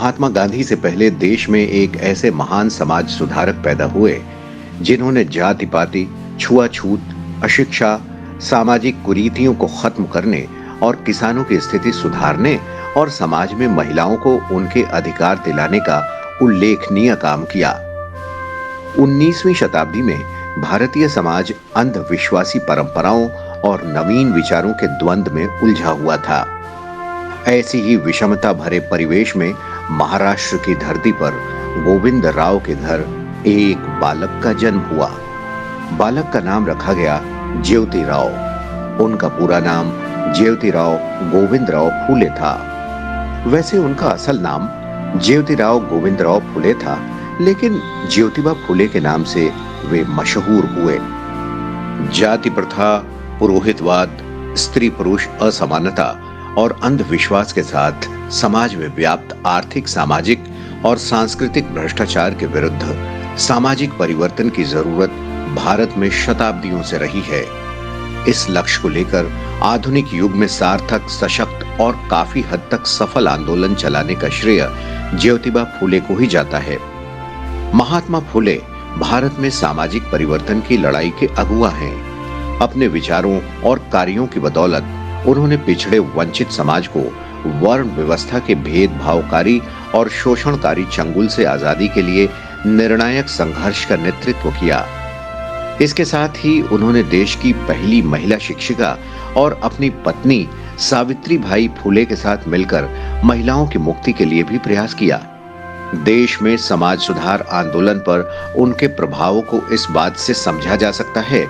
महात्मा गांधी से पहले देश में एक ऐसे महान समाज सुधारक पैदा हुए जिन्होंने जाति पाति, छुआछूत, अशिक्षा, सामाजिक कुरीतियों को खत्म करने और किसानों की स्थिति सुधारने और समाज में महिलाओं को उनके अधिकार दिलाने का उल्लेखनीय काम किया। 19वीं शताब्दी में भारतीय समाज अंधविश्वासी परंपराओं और नवीन विचारों के द्वंद्व में उलझा हुआ था। ऐसी ही विषमता भरे परिवेश में महाराष्ट्र की धरती पर गोविंद राव के घर एक बालक का जन्म हुआ। बालक का नाम रखा गया ज्योतिराव। उनका पूरा नाम ज्योतिराव गोविंदराव फुले था। वैसे उनका असल नाम ज्योतिराव गोविंदराव फुले था, लेकिन ज्योतिबा फुले के नाम से वे मशहूर हुए। जाति प्रथा, पुरोहितवाद, स्त्री पुरुष असमानता और अंधविश्वास के साथ समाज में व्याप्त आर्थिक, सामाजिक और सांस्कृतिक भ्रष्टाचार के विरुद्ध सामाजिक परिवर्तन की जरूरत भारत में शताब्दियों से रही है। इस लक्ष्य को लेकर आधुनिक युग में सार्थक, सशक्त और काफी हद तक सफल आंदोलन चलाने का श्रेय ज्योतिबा फुले को ही जाता है। महात्मा फुले भारत में सामाजिक परिवर्तन की लड़ाई के अगुवा हैं। अपने विचारों और कार्यों की बदौलत उन्होंने पिछड़े वंचित समाज को वर्ण व्यवस्था के भेदभावकारी और शोषणकारी चंगुल से आजादी के लिए निर्णायक संघर्ष का नेतृत्व किया। इसके साथ ही उन्होंने देश की पहली महिला शिक्षिका और अपनी पत्नी सावित्रीबाई फुले के साथ मिलकर महिलाओं की मुक्ति के लिए भी प्रयास किया। देश में समाज सुधार आंदोलन पर उनके प्रभावों को इस बात से समझा जा सकता है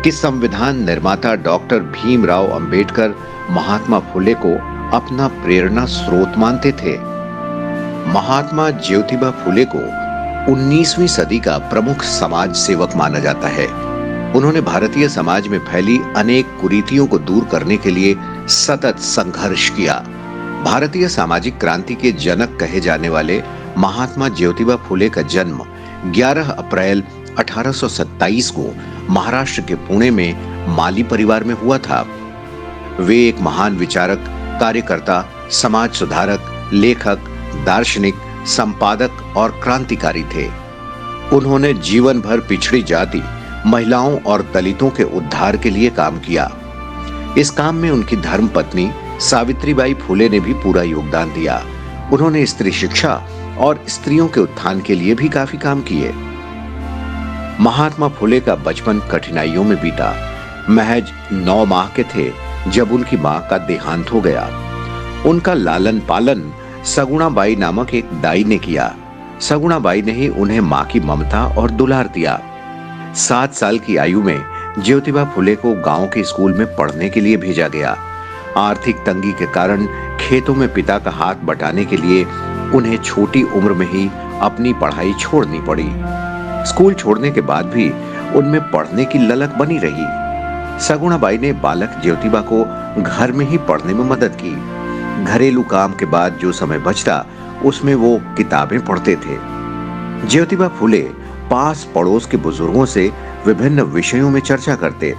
कि संविधान निर्माता डॉक्टर भीमराव अंबेडकर महात्मा फुले को अपना प्रेरणा स्रोत मानते थे। महात्मा ज्योतिबा फुले को 19वीं सदी का प्रमुख समाज सेवक माना जाता है। उन्होंने भारतीय समाज में फैली अनेक कुरीतियों को दूर करने के लिए सतत संघर्ष किया। भारतीय सामाजिक क्रांति के जनक कहे जाने वाले महात्मा ज्योतिबा फुले का जन्म 11 अप्रैल 1827 को महाराष्ट्र के पुणे में माली परिवार में हुआ था। वे एक महान विचारक, कार्यकर्ता, समाज सुधारक, लेखक, दार्शनिक, संपादक और क्रांतिकारी थे। उन्होंने जीवन भर पिछड़ी जाति, महिलाओं और दलितों के उद्धार के लिए काम किया। इस काम में उनकी धर्मपत्नी सावित्रीबाई फुले ने भी पूरा योगदान दिया। उन्होंने स्त्री शिक्षा और स्त्रियों के उत्थान के लिए भी काफी काम किए। महात्मा फुले का बचपन कठिनाइयों में बीता। महज 9 माह के थे जब उनकी मां का देहांत हो गया। उनका लालन पालन सगुणाबाई नामक एक दाई ने किया। सगुणाबाई ने ही उन्हें मां की ममता और दुलार दिया। 7 साल की आयु में ज्योतिबा फुले को गांव के स्कूल में पढ़ने के लिए भेजा गया। आर्थिक तंगी के कारण खेतों में पिता का हाथ बटाने के लिए उन्हें छोटी उम्र में ही अपनी पढ़ाई छोड़नी पड़ी। स्कूल छोड़ने के बाद भी उनमें पढ़ने की ललक बनी रही। सगुणाबाई ने बालक ज्योतिबा को घर में ही पढ़ने में मदद की। घरेलू काम के बाद जो समय बचता उसमें वो किताबें पढ़ते थे। ज्योतिबा फुले पास पड़ोस के बुजुर्गों से विभिन्न विषयों में चर्चा करते।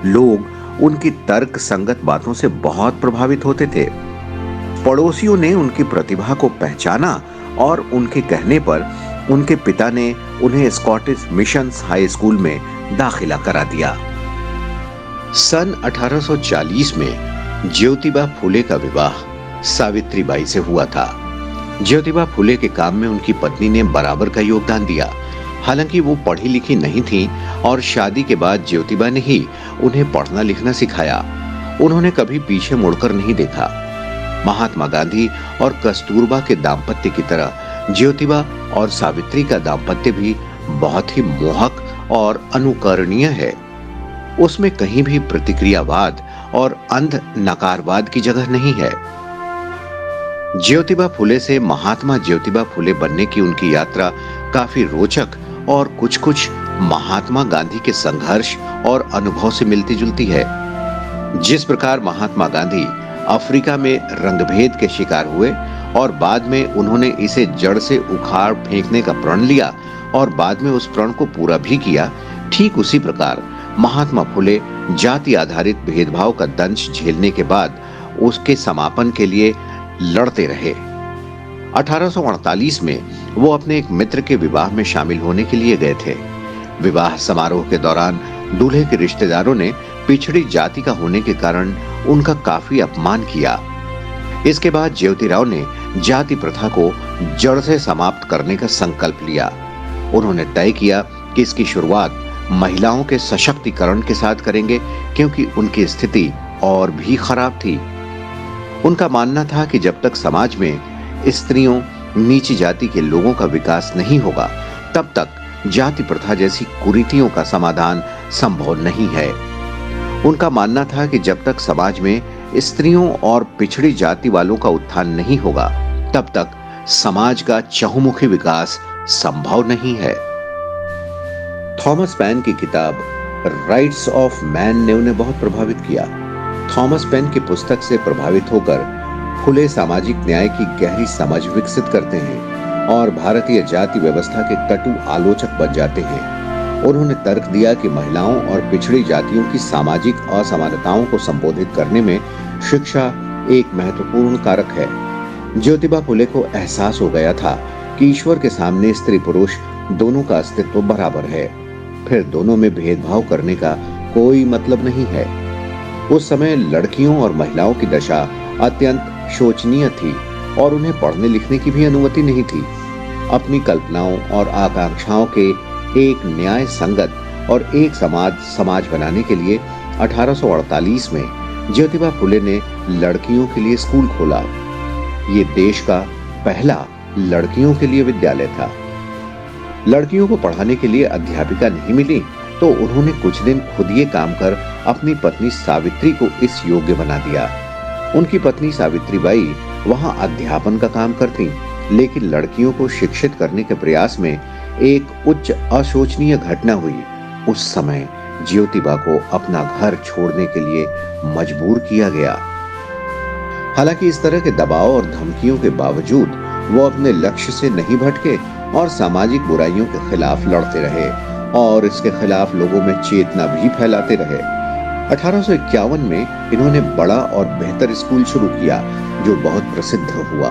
लोग उनकी तर्क संगत बातों से बहुत प्रभावित होते थे। पड़ोसियों ने उनकी प्रतिभा को पहचाना और उनके कहने पर उनके पिता ने उन्हें स्कॉटिश मिशंस हाई स्कूल में दाखिला करा दिया। सन 1840 में ज्योतिबा फुले का विवाह सावित्रीबाई से हुआ था। ज्योतिबा फुले के काम में उनकी पत्नी ने बराबर का योगदान दिया। हालांकि वो पढ़ी लिखी नहीं थी और शादी के बाद ज्योतिबा ने ही उन्हें पढ़ना लिखना सिखाया। उन्होंने कभी पीछे मुड़कर नहीं देखा। महात्मा गांधी और कस्तूरबा के दाम्पत्य की तरह ज्योतिबा और सावित्री का दाम्पत्य भी बहुत ही मोहक और अनुकरणीय है। उसमें कहीं भी प्रतिक्रियावाद और अंध नकारवाद की जगह नहीं है। ज्योतिबा फुले से महात्मा ज्योतिबा फुले बनने की उनकी यात्रा काफी रोचक और कुछ महात्मा गांधी के संघर्ष और अनुभव से मिलती जुलती है। जिस प्रकार महात्मा गांधी अफ्रीका में रंगभेद के शिकार हुए और बाद में उन्होंने इसे जड़ से उखाड़ फेंकने का प्रण लिया और बाद में उस प्रण को पूरा भी किया, ठीक उसी प्रकार महात्मा फुले जाति आधारित भेदभाव का दंश झेलने के बाद उसके समापन के लिए लड़ते रहे। 1848 में वो अपने एक मित्र के विवाह में शामिल होने के लिए गए थे। विवाह समारोह के दौरान दूल्हे के रिश्तेदारों ने पिछड़ी जाति का होने के कारण उनका काफी अपमान किया। इसके बाद ज्योतिराव ने जाति प्रथा को जड़ से समाप्त करने का संकल्प लिया। उन्होंने तय किया कि इसकी शुरुआत महिलाओं के सशक्तिकरण के साथ करेंगे, क्योंकि उनकी स्थिति और भी खराब थी। उनका मानना था कि जब तक समाज में स्त्रियों, नीची जाति के लोगों का विकास नहीं होगा, तब तक जाति प्रथा जैसी कुरीतियों का समाधान संभव नहीं है। उनका मानना था कि जब तक समाज में स्त्रियों और पिछड़ी जाति वालों का उत्थान नहीं होगा, तब तक समाज का चहुमुखी विकास संभव नहीं है। थॉमस पेन की किताब राइट्स ऑफ मैन ने उन्हें बहुत प्रभावित किया। थॉमस पेन की पुस्तक से प्रभावित होकर फुले सामाजिक न्याय की गहरी समझ विकसित करते हैं और भारतीय जाति व्यवस्था के कटु आलोचक बन जाते हैं। उन्होंने तर्क दिया कि महिलाओं और पिछड़ी जातियों की सामाजिक असमानताओं को संबोधित करने में शिक्षा एक महत्वपूर्ण कारक है। ज्योतिबा फुले को एहसास हो गया था कि ईश्वर के सामने स्त्री पुरुष दोनों का अस्तित्व बराबर है, फिर दोनों में भेदभाव करने का कोई मतलब नहीं है। उस समय लड़कियों और महिलाओं की दशा अत्यंत शोचनीय थी और उन्हें पढ़ने लिखने की भी अनुमति नहीं थी। अपनी कल्पनाओं और आकांक्षाओं के एक न्याय संगत और एक समाज बनाने के लिए 1848 में ज्योतिबा फुले ने लड़कियों के लिए स्कूल खोला। ये देश का पहला लड़कियों के लिए विद्यालय था। लड़कियों को पढ़ाने के लिए अध्यापिका नहीं मिली तो उन्होंने कुछ दिन खुद ये काम कर अपनी पत्नी सावित्री को इस योग्य बना दिया। उनकी पत्नी सावित्रीबाई वहां अध्यापन का काम करती, लेकिन लड़कियों को शिक्षित करने के प्रयास में एक उच्च अशोचनीय घटना हुई। उस समय ज्योतिबा को अपना घर छोड़ने के लिए मजबूर किया गया। हालांकि इस तरह के दबाव और धमकियों के बावजूद वो अपने लक्ष्य से नहीं भटके और सामाजिक बुराइयों के खिलाफ लड़ते रहे और इसके खिलाफ लोगों में चेतना भी फैलाते रहे। 1851 में इन्होंने बड़ा और बेहतर स्कूल शुरू किया जो बहुत प्रसिद्ध हुआ।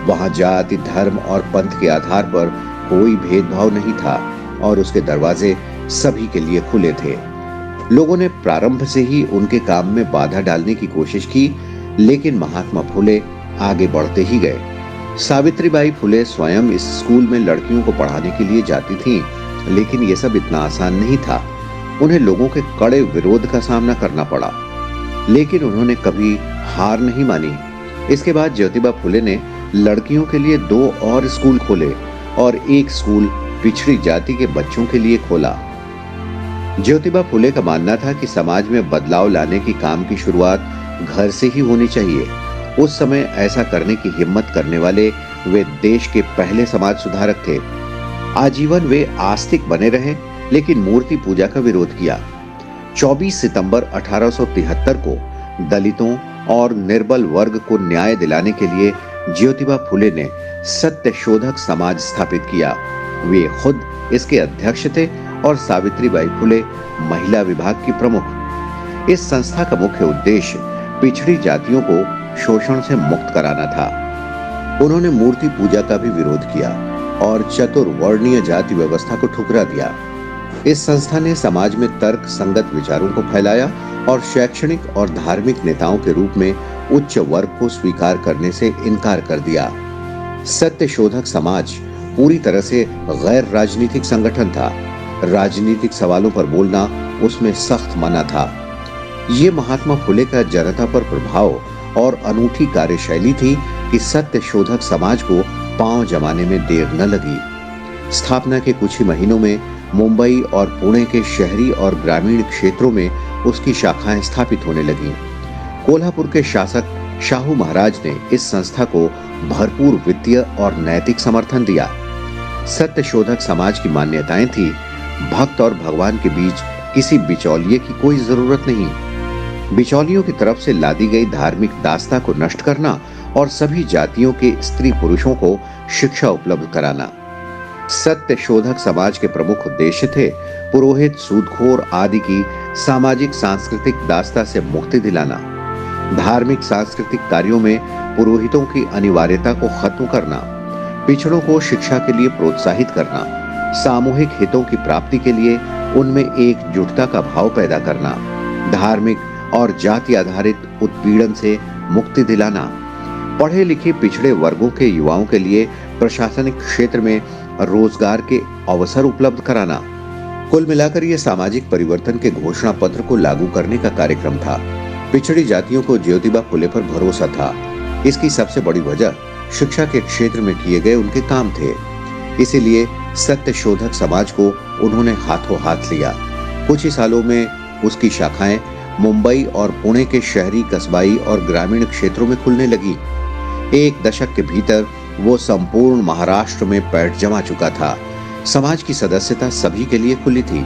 वहां जाति, धर्म और पंथ के आधार पर कोई भेदभाव नहीं था और उसके दरवाजे सभी के लिए खुले थे। लोगों ने प्रारंभ से ही उनके काम में बाधा डालने की कोशिश की, लेकिन महात्मा फुले आगे बढ़ते ही गए। सावित्रीबाई फुले स्वयं इस स्कूल में लड़कियों को पढ़ाने के लिए जाती थीं, लेकिन यह सब इतना आसान नहीं था। उन्हें लोगों के कड़े विरोध का सामना करना पड़ा, लेकिन उन्होंने कभी हार नहीं मानी। इसके बाद ज्योतिबा फुले ने लड़कियों के लिए 2 और स्कूल खोले और एक स्कूल पिछड़ी जाति के बच्चों के लिए खोला। ज्योतिबा फुले का मानना था कि समाज में बदलाव लाने की काम की शुरुआत घर से ही होनी चाहिए। उस समय ऐसा करने की हिम्मत करने वाले वे देश के पहले समाज सुधारक थे। आजीवन वे आस्तिक बने रहे, लेकिन मूर्ति पूजा का विरोध किया। 24 सितंबर 1873 को दलितों और निर्बल वर्ग को न्याय दिलाने के लिए ज्योतिबा फुले ने सत्य शोधक समाज स्थापित किया। वे खुद इसके अध्यक्ष थे और सावित्रीबाई फुले महिला विभाग की प्रमुख। इस संस्था का मुख्य उद्देश्य पिछड़ी जातियों को शोषण से मुक्त कराना था। उन्होंने मूर्ति पूजा का भी विरोध किया और चतुर्वर्णीय जाति व्यवस्था को ठुकरा दिया। इस संस्था ने समाज में तर्क संगत विचारों को फैलाया और शैक्षणिक और धार्मिक नेताओं के रूप में उच्च वर्ग को स्वीकार करने से इनकार कर दिया। सत्य शोधक समाज पूरी तरह से गैर राजनीतिक संगठन था। राजनीतिक सवालों पर बोलना उसमें सख्त मना था। ये महात्मा फुले का जनता पर प्रभाव और अनूठी कार्यशैली थी कि सत्य शोधक समाज को पांव जमाने में देर न लगी। स्थापना के कुछ ही महीनों में मुंबई और पुणे के शहरी और ग्रामीण क्षेत्रों में उसकी शाखाएं स्थापित होने लगीं। कोल्हापुर के शासक शाहू महाराज ने इस संस्था को भरपूर वित्तीय और नैतिक समर्थन दिया। सत्य शोधक समाज की मान्यताएं थी, भक्त और भगवान के बीच किसी बिचौलिए की कोई जरूरत नहीं। बिचौलियों की तरफ से लादी गई धार्मिक दास्ता को नष्ट करना और सभी जातियों के स्त्री पुरुषों को शिक्षा उपलब्ध कराना। सत्य शोधक समाज के प्रमुख उद्देश्य थे पुरोहित, सूदखोर आदि की सामाजिक सांस्कृतिक दास्ता से मुक्ति दिलाना, धार्मिक सांस्कृतिक कार्यों में पुरोहितों की अनिवार्यता को खत्म करना, पिछड़ों को शिक्षा के लिए प्रोत्साहित करना, सामूहिक हितों की प्राप्ति के लिए उनमें एकजुटता का भाव पैदा करना, धार्मिक और जाति आधारित उत्पीड़न से मुक्ति दिलाना, पढ़े लिखे पिछड़े वर्गों के युवाओं के लिए प्रशासनिक क्षेत्र में रोजगार के अवसर उपलब्ध कराना। कुल मिलाकर यह सामाजिक परिवर्तन के घोषणा पत्र को लागू करने का कार्यक्रम था। पिछड़ी जातियों को ज्योतिबा फुले पर भरोसा था। इसकी सबसे बड़ी वजह शिक्षा के क्षेत्र में किए गए उनके काम थे। इसीलिए सत्य शोधक समाज को उन्होंने हाथों हाथ लिया। कुछ ही सालों में उसकी शाखाएं मुंबई और पुणे के शहरी, कस्बाई और ग्रामीण क्षेत्रों में खुलने लगी। एक दशक के भीतर वो संपूर्ण महाराष्ट्र में पैठ जमा चुका था। समाज की सदस्यता सभी के लिए खुली थी।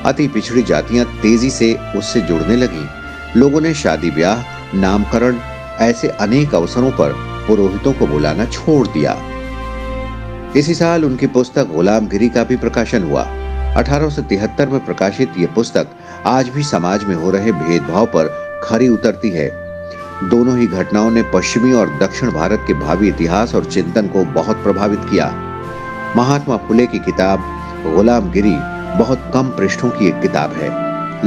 अति पिछड़ी जातियां तेजी से उससे जुड़ने लगी। लोगों ने शादी ब्याह, नामकरण ऐसे अनेक अवसरों पर पुरोहितों को बुलाना छोड़ दिया। इसी साल उनकी पुस्तक गुलामगिरी का भी प्रकाशन हुआ। 1873 में प्रकाशित ये पुस्तक आज भी समाज में हो रहे भेदभाव पर खरी उतरती है। दोनों ही घटनाओं ने पश्चिमी और दक्षिण भारत के भावी इतिहास और चिंतन को बहुत प्रभावित किया। महात्मा फुले की किताब गुलामगिरी बहुत कम पृष्ठों की एक किताब है,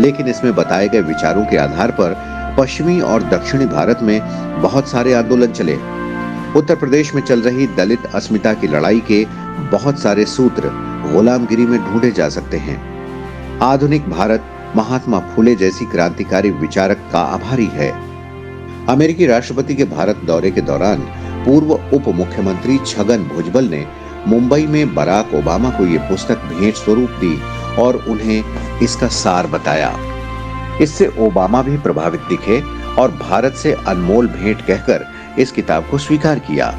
लेकिन इसमें बताए गए विचारों के आधार पर पश्चिमी और दक्षिणी भारत में बहुत सारे आंदोलन चले। उत्तर प्रदेश में चल रही दलित अस्मिता की लड़ाई के बहुत सारे सूत्र गुलामगिरी में ढूंढे जा सकते हैं। आधुनिक भारत महात्मा फुले जैसी क्रांतिकारी विचारक का आभारी है। अमेरिकी राष्ट्रपति के भारत दौरे के दौरान पूर्व उप मुख्यमंत्री छगन भुजबल ने मुंबई में बराक ओबामा को यह पुस्तक भेंट स्वरूप दी और उन्हें इसका सार बताया। इससे ओबामा भी प्रभावित दिखे और भारत से अनमोल भेंट कहकर इस किताब को स्वीकार किया।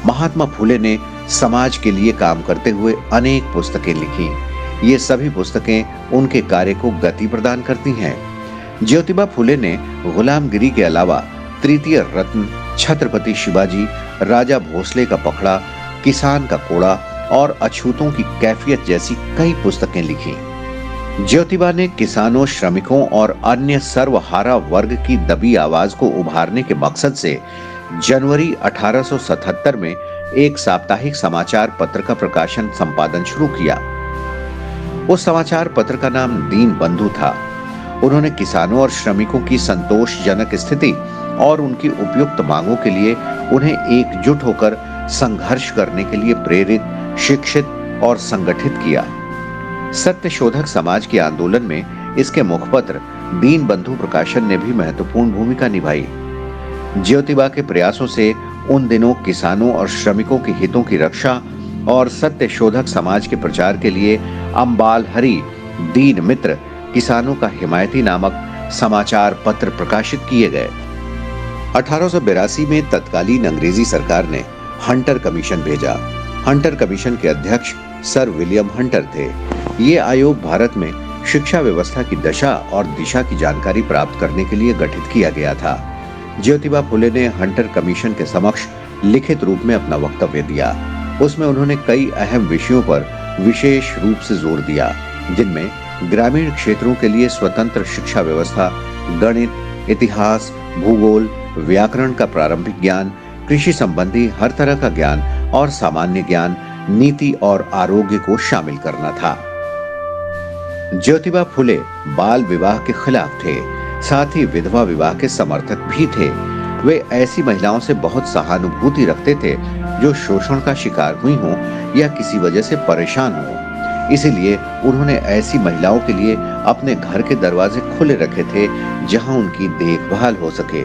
महात्मा फुले ने समाज के लिए काम करते हुए अनेक पुस्तकें लिखी। ये सभी पुस्तकें उनके कार्य को गति प्रदान करती हैं। ज्योतिबा फुले ने गुलामगिरी के अलावा तृतीय रत्न, छत्रपति शिवाजी, राजा भोसले का पखड़ा, किसान का कोड़ा और अछूतों की कैफियत जैसी कई पुस्तकें लिखी। ज्योतिबा ने किसानों, श्रमिकों और अन्य सर्वहारा वर्ग की दबी आवाज को उभारने के मकसद से जनवरी 1877 में एक साप्ताहिक समाचार पत्र का प्रकाशन संपादन शुरू किया। उस समाचार पत्र का नाम दीन बंधु था। उन्होंने किसानों और श्रमिकों की संतोषजनक स्थिति और उनकी उपयुक्त मांगों के लिए उन्हें एकजुट होकर संघर्ष करने के लिए प्रेरित, शिक्षित और संगठित किया। सत्य शोधक समाज के आंदोलन में इसके मुखपत्र दीन बंधु प्रकाशन ने भी महत्वपूर्ण भूमिका निभाई। ज्योतिबा के प्रयासों से उन दिनों किसानों और श्रमिकों के हितों की रक्षा और सत्य शोधक समाज के प्रचार के लिए अम्बाल हरि, दीन मित्र, किसानों का हिमायती नामक समाचार पत्र प्रकाशित किए गए। 1882 में तत्कालीन अंग्रेजी सरकार ने हंटर कमीशन भेजा। हंटर कमीशन के अध्यक्ष सर विलियम हंटर थे। ये आयोग भारत में शिक्षा व्यवस्था की दशा और दिशा की जानकारी प्राप्त करने के लिए गठित किया गया था। ज्योतिबा फुले ने हंटर कमीशन के समक्ष लिखित रूप में अपना वक्तव्य दिया। उसमें उन्होंने कई अहम विषयों पर विशेष रूप से जोर दिया, जिनमें ग्रामीण क्षेत्रों के लिए स्वतंत्र शिक्षा व्यवस्था, गणित, इतिहास, भूगोल, व्याकरण का प्रारंभिक ज्ञान, कृषि संबंधी हर तरह का ज्ञान और सामान्य ज्ञान, नीति और आरोग्य को शामिल करना था। ज्योतिबा फुले बाल विवाह के खिलाफ थे, साथ ही विधवा विवाह के समर्थक भी थे। वे ऐसी महिलाओं से बहुत सहानुभूति रखते थे जो शोषण का शिकार हुई हों या किसी वजह से परेशान हों। इसीलिए उन्होंने ऐसी महिलाओं के लिए अपने घर के दरवाजे खुले रखे थे जहां उनकी देखभाल हो सके।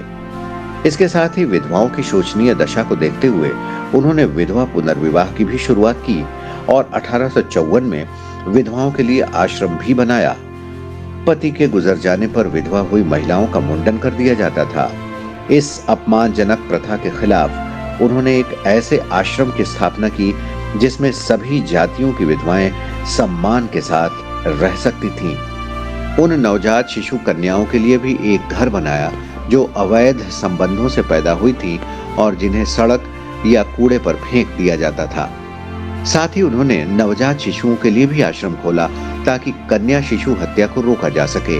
इसके साथ ही विधवाओं की शोचनीय दशा को देखते हुए उन्होंने विधवा पुनर्विवाह की भी शुरुआत की और 1854 में विधवाओं के लिए आश्रम भी बनाया। पति के गुजर जाने पर विधवा हुई महिलाओं का मुंडन कर दिया जाता था। इस अपमानजनक प्रथा के खिलाफ उन्होंने एक ऐसे आश्रम की स्थापना की जिसमें सभी जातियों की विधवाएं सम्मान के साथ रह सकती थीं। उन नवजात शिशु कन्याओं के लिए भी एक घर बनाया जो अवैध संबंधों से पैदा हुई थी और जिन्हें सड़क या कूड़े पर फेंक दिया जाता था। साथ ही उन्होंने नवजात शिशुओं के लिए भी आश्रम खोला ताकि कन्या शिशु हत्या को रोका जा सके।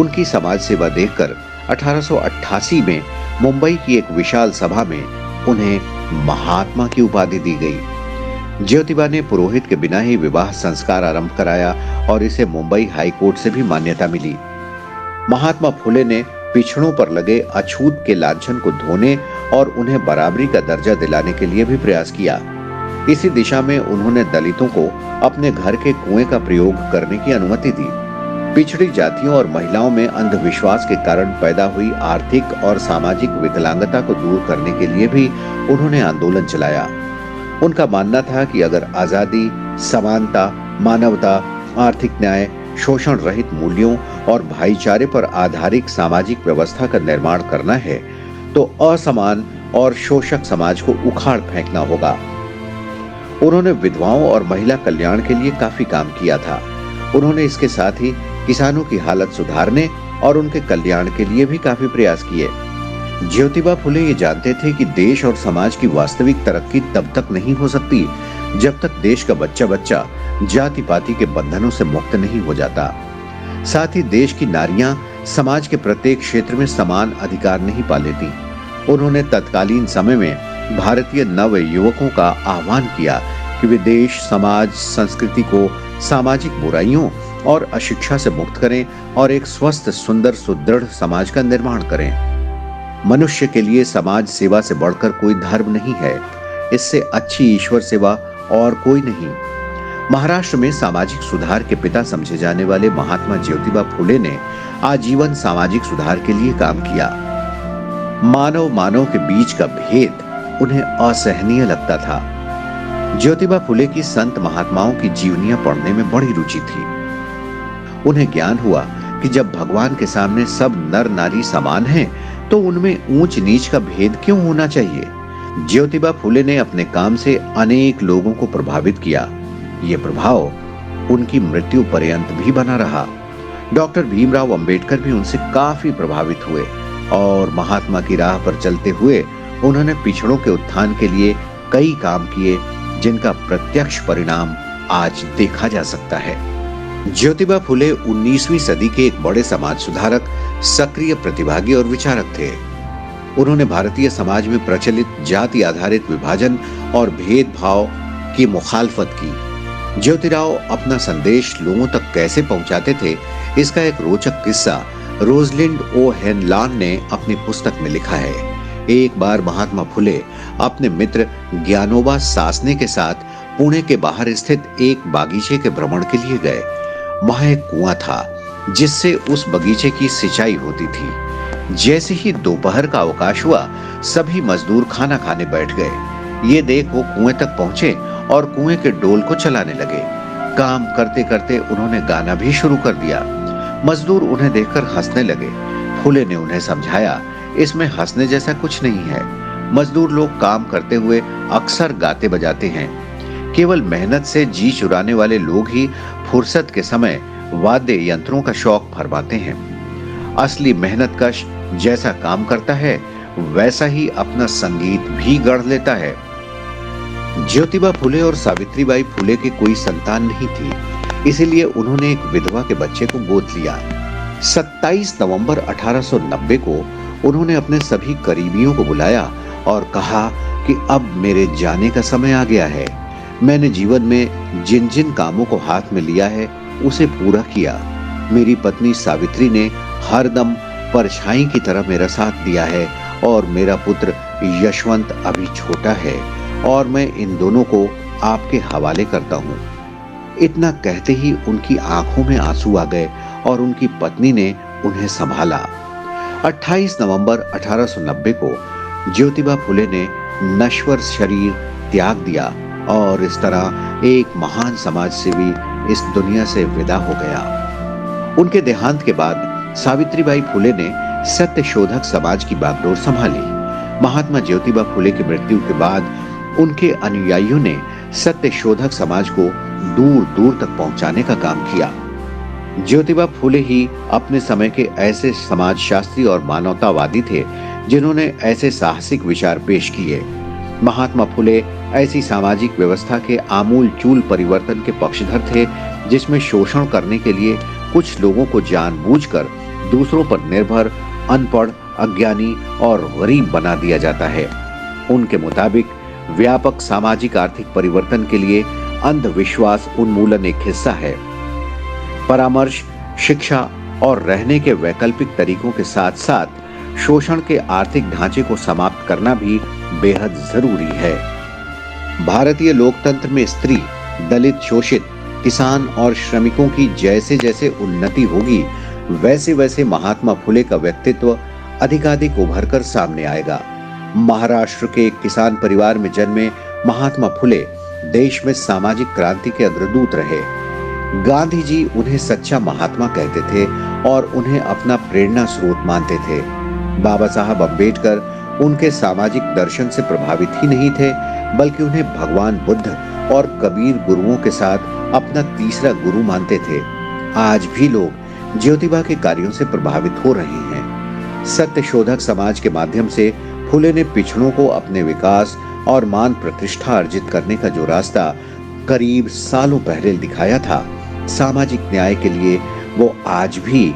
उनकी समाज सेवा देखकर 1888 में मुंबई की एक विशाल सभा में उन्हें महात्मा की उपाधि दी गई। ज्योतिबा ने पुरोहित के बिना ही विवाह संस्कार आरंभ कराया और इसे मुंबई हाई कोर्ट से भी मान्यता मिली। महात्मा फुले ने पिछड़ों पर लगे अछूत के लांछन को धोने और उन्हें बराबरी का दर्जा दिलाने के लिए भी प्रयास किया। इसी दिशा में उन्होंने दलितों को अपने घर के कुएं का प्रयोग करने की अनुमति दी। पिछड़ी जातियों और महिलाओं में अंधविश्वास के कारण पैदा हुई आर्थिक और सामाजिक विकलांगता को दूर करने के लिए भी उन्होंने आंदोलन चलाया। उनका मानना था कि अगर आजादी, समानता, मानवता, आर्थिक न्याय, शोषण रहित मूल्यों और भाईचारे पर आधारित सामाजिक व्यवस्था का निर्माण करना है तो असमान और शोषक समाज को उखाड़ फेंकना होगा। उन्होंने विधवाओं और महिला कल्याण के लिए काफी काम किया था। उन्होंने इसके साथ ही किसानों की हालत सुधारने और उनके कल्याण के लिए भी काफी प्रयास किए। ज्योतिबा फुले ये जानते थे कि देश और समाज की वास्तविक तरक्की तब तक नहीं हो सकती जब तक देश का बच्चा बच्चा जाति पाति के बंधनों से मुक्त नहीं हो जाता। साथ ही देश की नारियां समाज के प्रत्येक क्षेत्र में समान अधिकार नहीं पा लेती। उन्होंने तत्कालीन समय में भारतीय नव युवकों का आह्वान किया कि वे देश, समाज, संस्कृति को सामाजिक बुराइयों और अशिक्षा से मुक्त करें और एक स्वस्थ, सुंदर, सुदृढ़ समाज का निर्माण करें। मनुष्य के लिए समाज सेवा से बढ़कर कोई धर्म नहीं है। इससे अच्छी ईश्वर सेवा और कोई नहीं। महाराष्ट्र में सामाजिक सुधार के पिता समझे जाने वाले महात्मा ज्योतिबा फुले ने आजीवन सामाजिक सुधार के लिए काम किया। मानव मानव के बीच का भेद उन्हें असहनीय लगता था। ज्योतिबा फुले की संत महात्माओं की जीवनियां पढ़ने में बड़ी रुचि थी। उन्हें ज्ञान हुआ कि जब भगवान के सामने सब नर नारी समान हैं, तो उनमें ऊंच नीच का भेद क्यों होना चाहिए। ज्योतिबा फुले ने अपने काम से अनेक लोगों को प्रभावित किया। ये प्रभाव उनकी मृत्यु पर्यंत भी बना रहा। डॉक्टर भीमराव अंबेडकर भी उनसे काफी प्रभावित हुए और महात्मा की राह पर चलते हुए उन्होंने पिछड़ों के उत्थान के लिए कई काम किए, जिनका प्रत्यक्ष परिणाम आज देखा जा सकता है। ज्योतिबा फुले 19वीं सदी के एक बड़े समाज सुधारक, सक्रिय प्रतिभागी और विचारक थे। उन्होंने भारतीय समाज में प्रचलित जाति आधारित विभाजन और भेदभाव की मुखालफत की। ज्योतिराव अपना संदेश लोगों तक कैसे पहुंचाते थे, इसका एक रोचक किस्सा रोजलिंड ओ हेनलान ने अपनी पुस्तक में लिखा है। एक बार महात्मा फुले अपने मित्र ज्ञानोबा सासने के साथ पुणे के बाहर स्थित एक बागीचे के भ्रमण के लिए गए। वहां एक कुआं था जिससे उस बगीचे की सिंचाई होती थी। जैसे ही दोपहर का अवकाश हुआ, सभी मजदूर खाना खाने बैठ गए। ये देख वो कुएं तक पहुंचे और कुएं के डोल को चलाने लगे। काम करते करते उन्होंने गाना भी शुरू कर दिया। मजदूर उन्हें देखकर हंसने लगे। फुले ने उन्हें समझाया, इसमें हंसने जैसा कुछ नहीं है। मजदूर लोग काम करते हुए अक्सर गाते बजाते हैं। केवल मेहनत से जी चुराने वाले लोग ही फुर्सत के समय वाद्य यंत्रों का शौक फरमाते हैं। असली मेहनतकश जैसा काम करता है, वैसा ही अपना संगीत भी गढ़ लेता है। ज्योतिबा फुले और सावित्रीबाई फुले की कोई संतान नहीं थी, इसीलिए उन्होंने एक विधवा के बच्चे को गोद लिया। 27 नवंबर 1890 को उन्होंने अपने सभी करीबियों को बुलाया और कहा कि अब मेरे जाने का समय आ गया है। मैंने जीवन में जिन जिन कामों को हाथ में लिया है, उसे पूरा किया। मेरी पत्नी सावित्री ने हरदम परछाई की तरह मेरा साथ दिया है और मेरा पुत्र यशवंत अभी छोटा है और मैं इन दोनों को आपके हवाले करता हूँ। इतना कहते ही उनकी आंखों में आंसू आ गए और उनकी पत्नी ने उन्हें संभाला। 28 नवंबर 1890 को ज्योतिबा फुले ने नश्वर शरीर त्याग दिया और इस तरह एक महान समाज सेवी इस दुनिया से विदा हो गया। उनके देहांत के बाद सावित्रीबाई फुले ने सत्य शोधक समाज की बागडोर संभाली। महात्मा ज्योतिबा फुले की मृत्यु के बाद उनके अनुयायियों ने सत्य शोधक समाज को दूर दूर तक पहुंचाने का काम किया। ज्योतिबा फुले ही अपने समय के ऐसे समाजशास्त्री और मानवतावादी थे जिन्होंने ऐसे साहसिक विचार पेश किए। महात्मा फुले ऐसी सामाजिक व्यवस्था के आमूल चूल परिवर्तन के पक्षधर थे जिसमें शोषण करने के लिए कुछ लोगों को जानबूझकर दूसरों पर निर्भर, अनपढ़, अज्ञानी और गरीब बना दिया जाता है। उनके मुताबिक व्यापक सामाजिक आर्थिक परिवर्तन के लिए अंधविश्वास उन्मूलन एक हिस्सा है। परामर्श, शिक्षा और रहने के वैकल्पिक तरीकों के साथ-साथ शोषण के आर्थिक ढांचे को समाप्त करना भी बेहद जरूरी है। भारतीय लोकतंत्र में स्त्री, दलित, शोषित, किसान और श्रमिकों की जैसे जैसे उन्नति होगी, वैसे वैसे महात्मा फुले का व्यक्तित्व अधिकाधिक उभरकर सामने आएगा। महाराष्ट्र के एक किसान परिवार में जन्मे महात्मा फुले देश में सामाजिक क्रांति के अग्रदूत रहे। गांधी जी उन्हें सच्चा महात्मा कहते थे और उन्हें अपना प्रेरणा स्रोत मानते थे। बाबा साहब अम्बेडकर उनके सामाजिक दर्शन से प्रभावित ही नहीं थे, बल्कि उन्हें भगवान बुद्ध और कबीर गुरुओं के साथ अपना तीसरा गुरु मानते थे। आज भी लोग ज्योतिबा के कार्यों से प्रभावित हो रहे हैं। सत्य शोधक समाज के माध्यम से फुले ने पिछड़ों को अपने विकास और मान प्रतिष्ठा अर्जित करने का जो रास्ता करीब सालों पहले दिखाया था, सामाजिक न्याय के लिए वो आज भी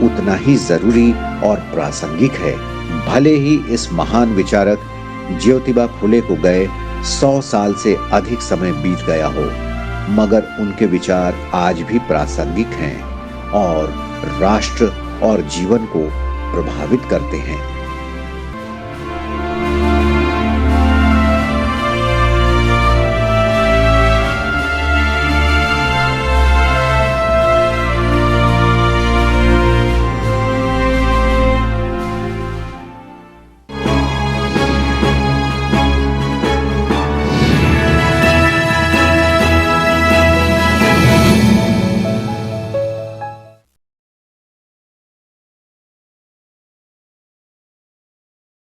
उतना ही जरूरी और प्रासंगिक है। भले ही इस महान विचारक ज्योतिबा फुले को गए 100 साल से अधिक समय बीत गया हो, मगर उनके विचार आज भी प्रासंगिक हैं और राष्ट्र और जीवन को प्रभावित करते हैं।